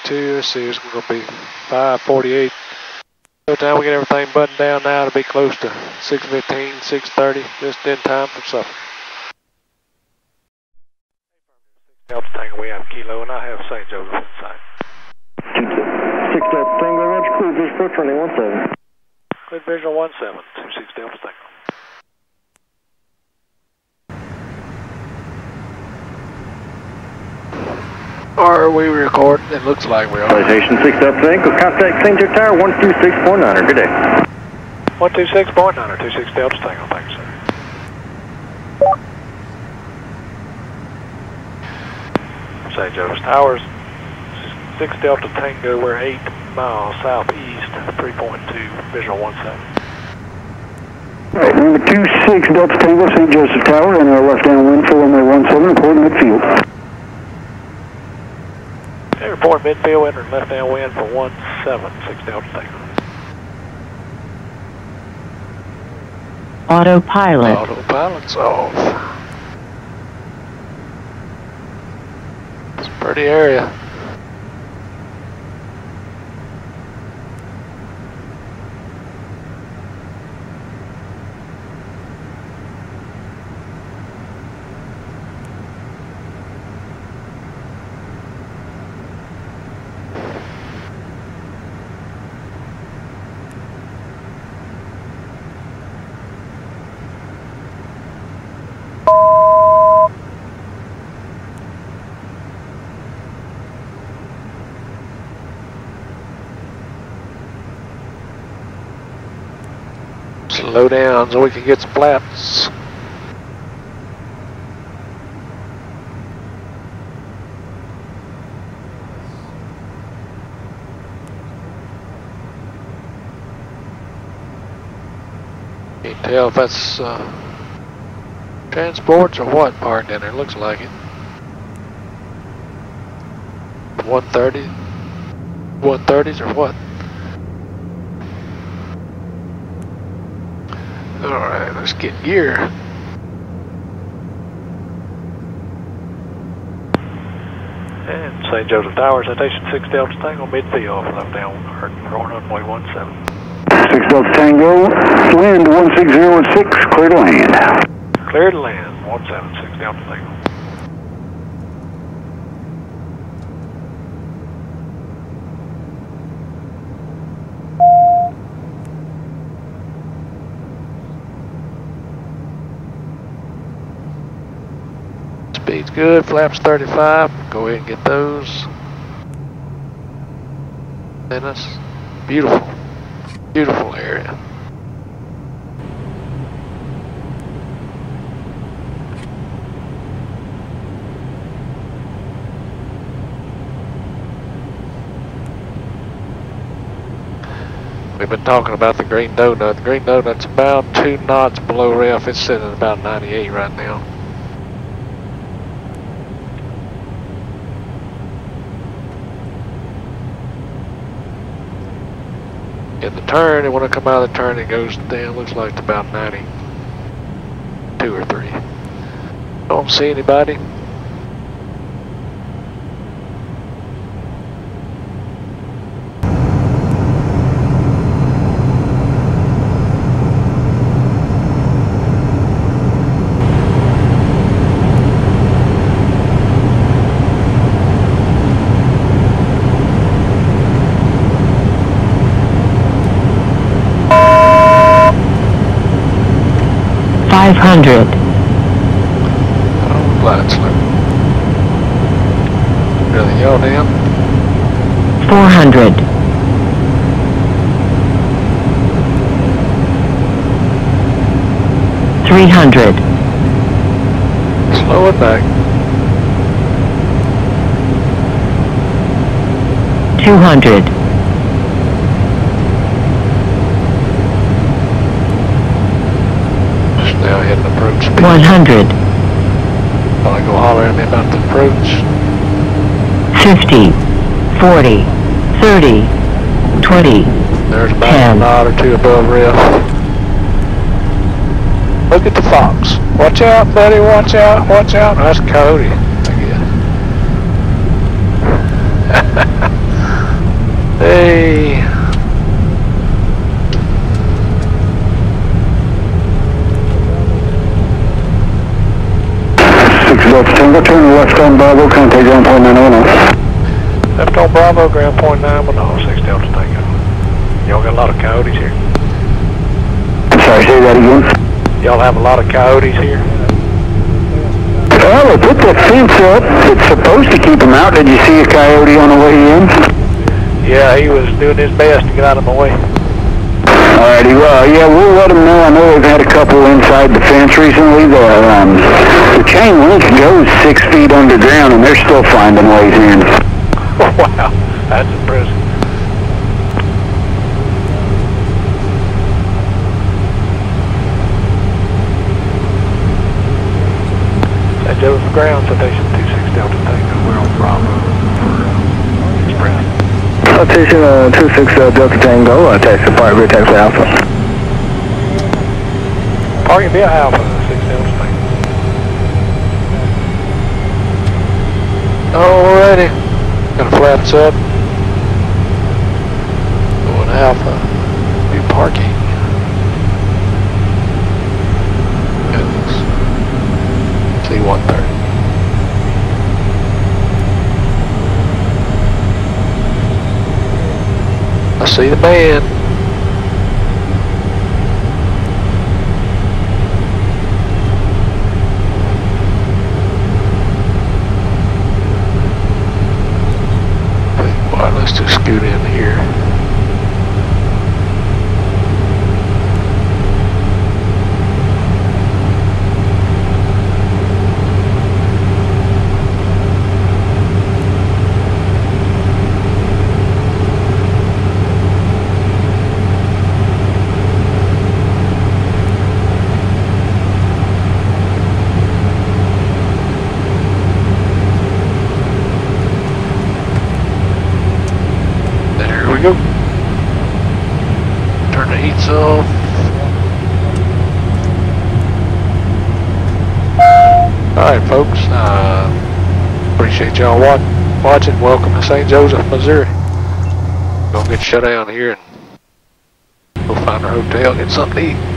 2, let's see, it's going to be 5:48. By the time we get everything buttoned down now, it'll be close to 6:15, 6:30, just in time for supper. Delta Tango, we have Kilo, and I have St. Joseph in sight. 6 Delta Tango, Roger, clear visual for running 17. Clear visual 17, 26 Delta Tango. Are we recording? It looks like we are. Citation 6 Delta Tango, contact St. Joe Tower 126.9, good day. 126.9, 26 Delta Tango, thanks, sir. St. Joseph Towers, 6 Delta Tango, we're 8 miles southeast, 3.2, visual 17. Alright, number 26 Delta Tango, St. Joseph Tower, and our left downwind for runway 17, report midfield. Okay, report midfield, entering left downwind for 17, 6 Delta Tango. Autopilot. Autopilot's off. It's a pretty area. Slow down so we can get some flaps. Can't tell if that's transports or what parked in there. Looks like it. 130s or what? Alright, let's get gear. And St. Joseph Towers, Citation 6 Delta Tango, midfield, left down, runway 17. 6 Delta Tango, wind 16016, clear to land. Clear to land, 17, 6 Delta Tango. Speed's good, flaps 35, go ahead and get those. And it's beautiful, beautiful area. We've been talking about the Green Donut. The Green Donut's about 2 knots below ref. It's sitting at about 98 right now. In the turn, and when I come out of the turn, it goes down. Looks like it's about 92 or 3. Don't see anybody. $500. Oh, lights low. Really, y'all down? 400. 300. Slow it back. 200. Now hitting approach speed. 100. While I go holler at me about the approach. 50. 40. 30. 20. There's about 10. a knot or 2 above ref. Look at the fox. Watch out, buddy, watch out, watch out. That's Coyote, I guess. Hey. 6 Delta Tango, turn left on Bravo, contact ground point 910. Left on Bravo, ground point 910, 6 Delta Tango. Y'all got a lot of coyotes here. Sorry, say that again. Y'all have a lot of coyotes here. Well, they put that fence up. It's supposed to keep them out. Did you see a coyote on the way in? Yeah, he was doing his best to get out of my way. Alrighty, well, yeah, we'll let them know. I know they've had a couple inside the fence recently. The chain link goes 6 feet underground, and they're still finding ways in. Wow, that's impressive. St. Joseph ground, Citation 26 Delta Tango. We're on Bravo for Express. Citation 26 Delta Tango, taxi Park View, taxi Alpha. Parking via Alpha, 6 Delta Tango. Alrighty. Gonna flaps up. Going Alpha. New parking. Goodness. C-130. I see the man. Well, let's just scoot in here. Go. Turn the heats off. Alright folks, appreciate y'all watching. Welcome to St. Joseph, Missouri. Gonna get shut down here and go find our hotel, get something to eat.